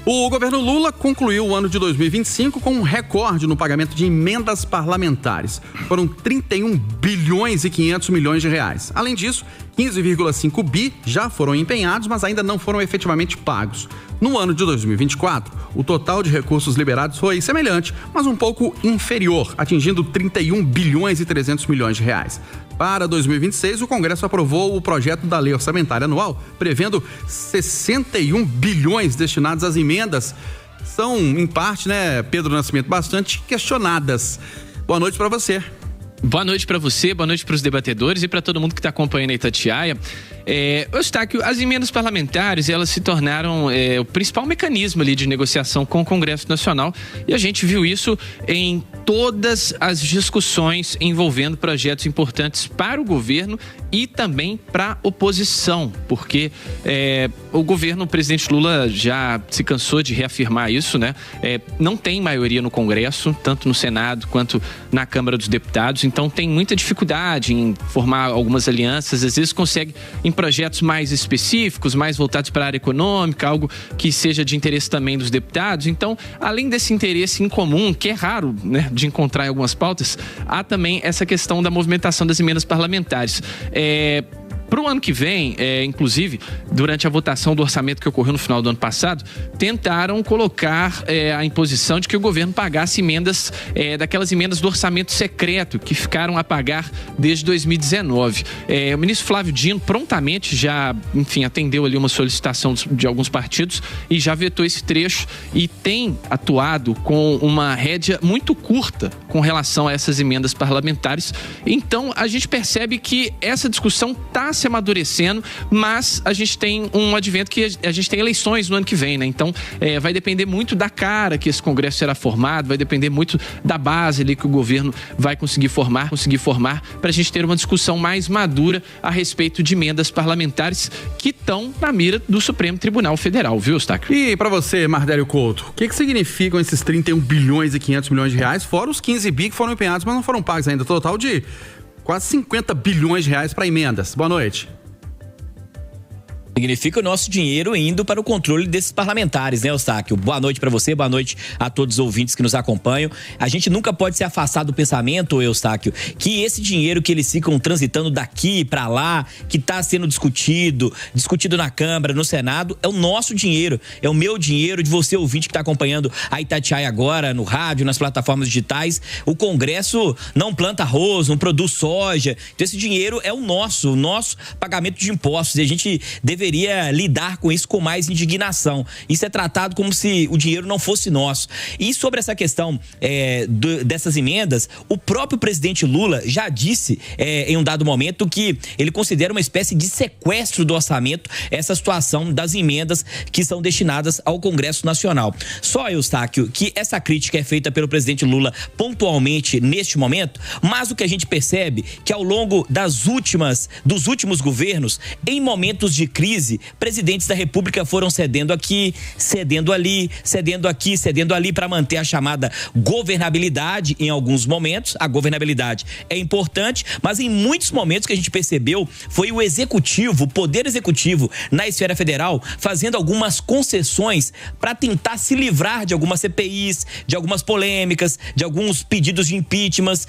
O governo Lula concluiu o ano de 2025 com um recorde no pagamento de emendas parlamentares. Foram 31 bilhões e 500 milhões de reais. Além disso, 15,5 bi já foram empenhados, mas ainda não foram efetivamente pagos. No ano de 2024, o total de recursos liberados foi semelhante, mas um pouco inferior, atingindo 31 bilhões e 300 milhões de reais. Para 2026, o Congresso aprovou o projeto da Lei Orçamentária Anual, prevendo 61 bilhões destinados às emendas. São, em parte, Pedro Nascimento, bastante questionadas. Boa noite para você. Boa noite para você, boa noite para os debatedores e para todo mundo que está acompanhando a Itatiaia. Eustáquio, as emendas parlamentares, elas se tornaram o principal mecanismo ali de negociação com o Congresso Nacional, e a gente viu isso em todas as discussões envolvendo projetos importantes para o governo e também para a oposição, porque o governo, o presidente Lula já se cansou de reafirmar isso, né? Não tem maioria no Congresso, tanto no Senado quanto na Câmara dos Deputados, então tem muita dificuldade em formar algumas alianças, às vezes consegue em projetos mais específicos, mais voltados para a área econômica, algo que seja de interesse também dos deputados. Então, além desse interesse em comum, que é raro, né, de encontrar em algumas pautas, há também essa questão da movimentação das emendas parlamentares. Para o ano que vem, inclusive, durante a votação do orçamento que ocorreu no final do ano passado, tentaram colocar a imposição de que o governo pagasse emendas, daquelas emendas do orçamento secreto, que ficaram a pagar desde 2019. O ministro Flávio Dino prontamente já, atendeu ali uma solicitação de alguns partidos e já vetou esse trecho e tem atuado com uma rédea muito curta com relação a essas emendas parlamentares. Então, a gente percebe que essa discussão está se amadurecendo, mas a gente tem um advento que a gente tem eleições no ano que vem, né? Então, vai depender muito da cara que esse Congresso será formado, vai depender muito da base ali que o governo vai conseguir formar para a gente ter uma discussão mais madura a respeito de emendas parlamentares que estão na mira do Supremo Tribunal Federal, viu, Eustáquio? E para você, Mardélio Couto, o que significam esses 31 bilhões e 500 milhões de reais, fora os 15 bi que foram empenhados, mas não foram pagos ainda, total de quase 50 bilhões de reais para emendas? Boa noite. Significa o nosso dinheiro indo para o controle desses parlamentares, né, Eustáquio? Boa noite para você, boa noite a todos os ouvintes que nos acompanham. A gente nunca pode se afastar do pensamento, Eustáquio, que esse dinheiro que eles ficam transitando daqui para lá, que está sendo discutido na Câmara, no Senado, é o nosso dinheiro, é o meu dinheiro, de você ouvinte que está acompanhando a Itatiaia agora, no rádio, nas plataformas digitais. O Congresso não planta arroz, não produz soja, então esse dinheiro é o nosso pagamento de impostos, e a gente deveria lidar com isso com mais indignação. Isso é tratado como se o dinheiro não fosse nosso. E sobre essa questão dessas emendas, o próprio presidente Lula já disse em um dado momento que ele considera uma espécie de sequestro do orçamento essa situação das emendas que são destinadas ao Congresso Nacional. Só, Eustáquio, que essa crítica é feita pelo presidente Lula pontualmente neste momento, mas o que a gente percebe que ao longo dos últimos governos, em momentos de crise, presidentes da República foram cedendo aqui, cedendo ali, cedendo aqui, cedendo ali para manter a chamada governabilidade em alguns momentos. A governabilidade é importante, mas em muitos momentos que a gente percebeu foi o executivo, o poder executivo na esfera federal fazendo algumas concessões para tentar se livrar de algumas CPIs, de algumas polêmicas, de alguns pedidos de impeachment,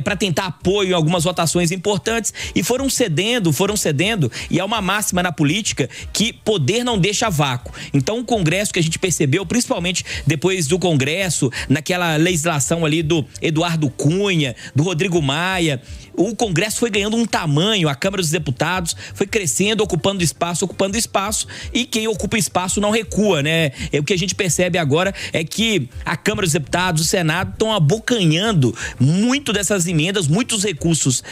para tentar apoio em algumas votações importantes, e foram cedendo, e há uma máxima na política que poder não deixa vácuo. Então o Congresso, que a gente percebeu, principalmente depois do Congresso, naquela legislação ali do Eduardo Cunha, do Rodrigo Maia, o Congresso foi ganhando um tamanho, a Câmara dos Deputados foi crescendo, ocupando espaço, e quem ocupa espaço não recua, né? O que a gente percebe agora é que a Câmara dos Deputados, o Senado estão abocanhando muito dessas emendas, muitos recursos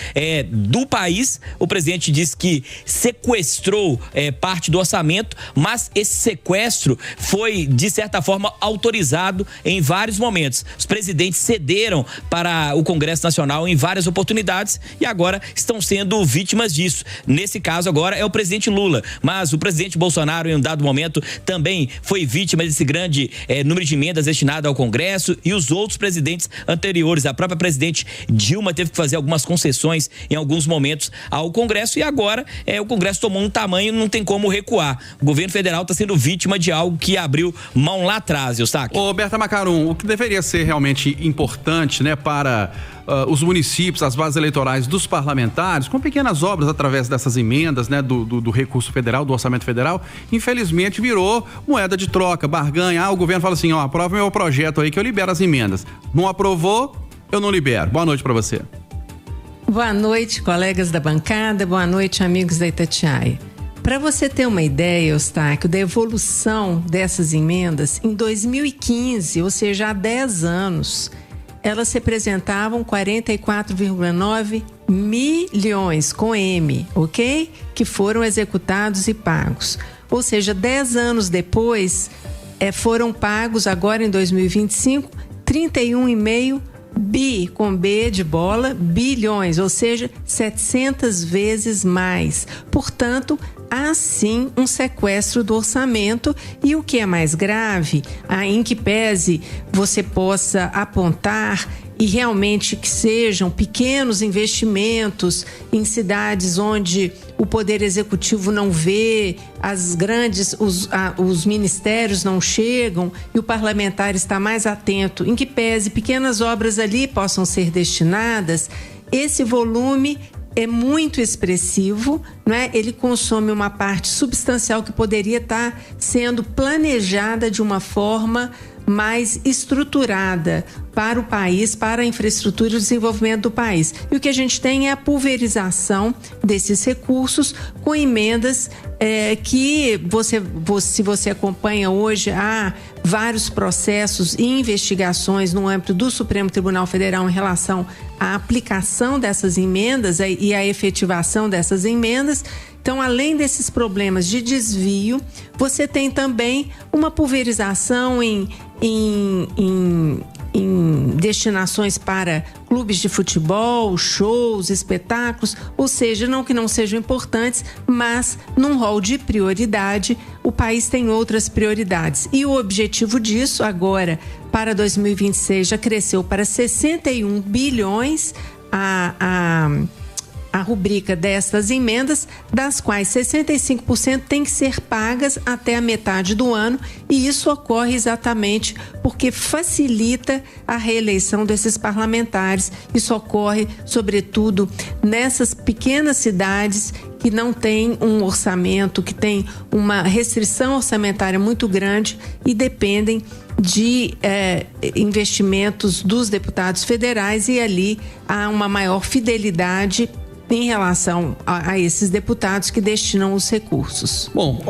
do país. O presidente disse que sequestrou parte do orçamento, mas esse sequestro foi, de certa forma, autorizado em vários momentos. Os presidentes cederam para o Congresso Nacional em várias oportunidades e agora estão sendo vítimas disso. Nesse caso agora é o presidente Lula, mas o presidente Bolsonaro em um dado momento também foi vítima desse grande número de emendas destinadas ao Congresso, e os outros presidentes anteriores. A própria presidente Dilma teve que fazer algumas concessões em alguns momentos ao Congresso, e agora o Congresso tomou um tamanho, não tem como recuar. O governo federal está sendo vítima de algo que abriu mão lá atrás, Eustáquio. Ô, Berta Macarum, o que deveria ser realmente importante, né, para os municípios, as bases eleitorais dos parlamentares, com pequenas obras através dessas emendas, né, do recurso federal, do orçamento federal, infelizmente virou moeda de troca, barganha. O governo fala assim, aprova meu projeto aí que eu libero as emendas. Não aprovou, eu não libero. Boa noite para você. Boa noite, colegas da bancada. Boa noite, amigos da Itatiaia. Para você ter uma ideia, Eustáquio, da evolução dessas emendas, em 2015, ou seja, há 10 anos, elas representavam 44,9 milhões com M, ok? Que foram executados e pagos. Ou seja, 10 anos depois, foram pagos agora em 2025, 31,5 bi, com B de bola, bilhões, ou seja, 700 vezes mais. Portanto, há sim um sequestro do orçamento e o que é mais grave, em que pese você possa apontar e realmente que sejam pequenos investimentos em cidades onde o Poder Executivo não vê, os ministérios não chegam e o parlamentar está mais atento, em que pese pequenas obras ali possam ser destinadas, esse volume é muito expressivo, não é? Ele consome uma parte substancial que poderia estar sendo planejada de uma forma mais estruturada para o país, para a infraestrutura e o desenvolvimento do país. E o que a gente tem é a pulverização desses recursos com emendas que se você acompanha hoje, há vários processos e investigações no âmbito do Supremo Tribunal Federal em relação à aplicação dessas emendas e à efetivação dessas emendas. Então, além desses problemas de desvio, você tem também uma pulverização em destinações para clubes de futebol, shows, espetáculos, ou seja, não que não sejam importantes, mas num rol de prioridade, o país tem outras prioridades. E o objetivo disso agora, para 2026, já cresceu para 61 bilhões a rubrica destas emendas, das quais 65% tem que ser pagas até a metade do ano, e isso ocorre exatamente porque facilita a reeleição desses parlamentares. Isso ocorre, sobretudo, nessas pequenas cidades que não têm um orçamento, que tem uma restrição orçamentária muito grande e dependem de investimentos dos deputados federais, e ali há uma maior fidelidade em relação a esses deputados que destinam os recursos. Bom,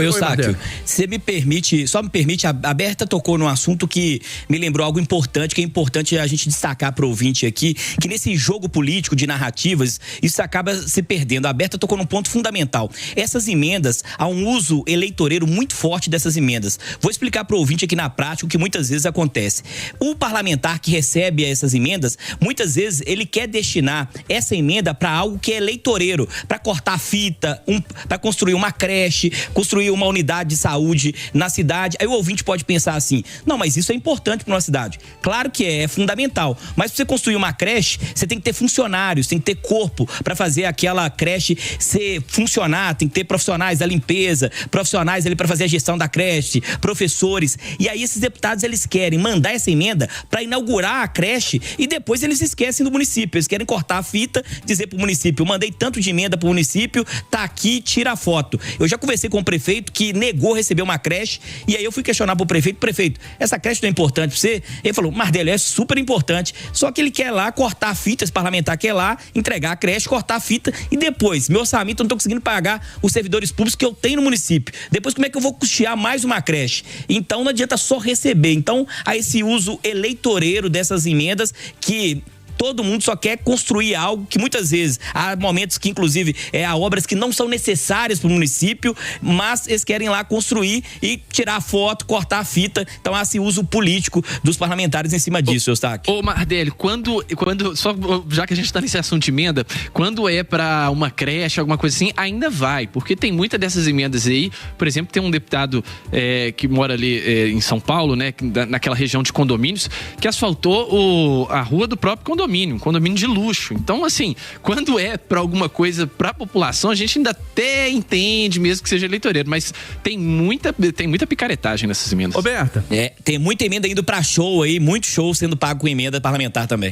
Eustáquio, só me permite, a Berta tocou num assunto que me lembrou algo importante, que é importante a gente destacar para o ouvinte aqui, que nesse jogo político de narrativas, isso acaba se perdendo. A Berta tocou num ponto fundamental. Essas emendas, há um uso eleitoreiro muito forte dessas emendas. Vou explicar para o ouvinte aqui na prática o que muitas vezes acontece. O parlamentar que recebe essas emendas, muitas vezes ele quer destinar essa emenda para algo que é eleitoreiro, para cortar fita, para construir uma creche, construir uma unidade de saúde na cidade. Aí o ouvinte pode pensar assim, não, mas isso é importante para uma cidade. Claro que é fundamental, mas para você construir uma creche, você tem que ter funcionários, tem que ter corpo para fazer aquela creche funcionar, tem que ter profissionais da limpeza, profissionais ali para fazer a gestão da creche, professores. E aí esses deputados, eles querem mandar essa emenda para inaugurar a creche e depois eles esquecem do município. Eles querem cortar a fita, dizer pro município, eu mandei tanto de emenda pro município, tá aqui, tira a foto. Eu já conversei com o prefeito que negou receber uma creche, e aí eu fui questionar pro prefeito, essa creche não é importante pra você? Ele falou, Mardelio, é super importante, só que ele quer lá cortar a fita, esse parlamentar quer lá entregar a creche, cortar a fita, e depois, meu orçamento, eu não tô conseguindo pagar os servidores públicos que eu tenho no município. Depois, como é que eu vou custear mais uma creche? Então, não adianta só receber. Então, há esse uso eleitoreiro dessas emendas que todo mundo só quer construir algo que muitas vezes há momentos que inclusive há obras que não são necessárias para o município, mas eles querem lá construir e tirar a foto, cortar a fita. Então há esse uso político dos parlamentares em cima disso, Eustáquio. Ô Mardelio, quando só já que a gente está nesse assunto de emenda, quando é para uma creche, alguma coisa assim, ainda vai, porque tem muitas dessas emendas aí. Por exemplo, tem um deputado que mora ali em São Paulo, né, naquela região de condomínios, que asfaltou a rua do próprio condomínio. condomínio, um condomínio de luxo. Então, assim, quando é para alguma coisa para a população, a gente ainda até entende, mesmo que seja eleitoreiro, mas tem muita picaretagem nessas emendas. Roberta. Tem muita emenda indo para show aí, muito show sendo pago com emenda parlamentar também.